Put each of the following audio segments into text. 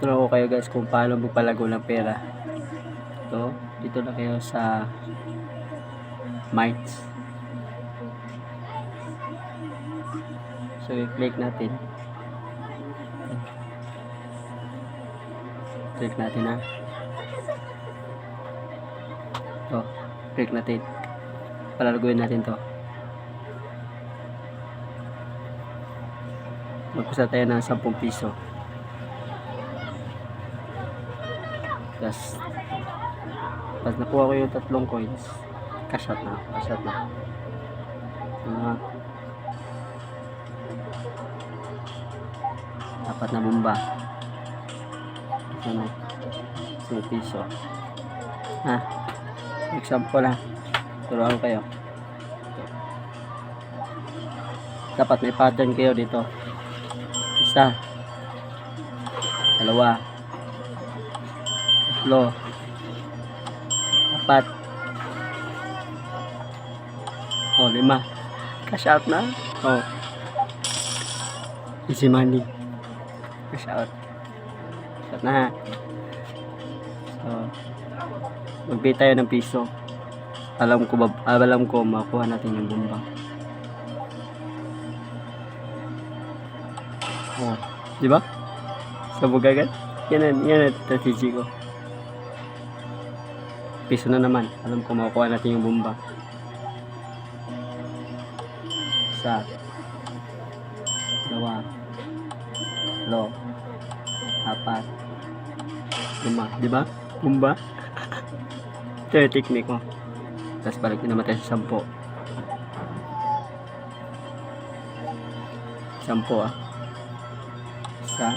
tuturuan ko kayo guys kung paano magpalago ng pera. Ito, dito na kayo sa Mites. So i-click natin. Click natin ha. Ito, click natin. Palalaguin natin to. Magpusa tayo ng 10 piso. Tapos nakuha ko yung 3 coins. Cash out na. Dapat na bomba. Ano? 10 piso. Example lang. Turuan ko kayo. Dapat may pattern kayo dito. 1, 2, 3, 4, 5. Cash out na. Easy money. Cash out. Cash out na. So, magbigay tayo ng piso. Alam ko makuha natin yung bomba. Di ba? Sabog agad. Yan ang strategy ko. Piso na naman. Alam ko makukuha natin yung bomba. 1, 2, 3, 4, 5. Di ba? Bomba. Ito yung technique ko. Tapos balik na naman tayo sa 10. 10 1, 2, 3,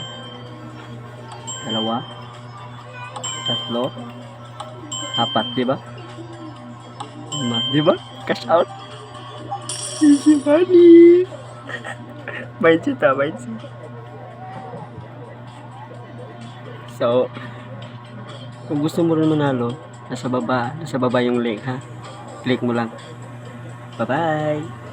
4. Di ba? 5. Di ba? Cash out. Easy money. Mindset. So, kung gusto mo rin manalo, nasa baba yung link ha. Click mo lang. Bye-bye.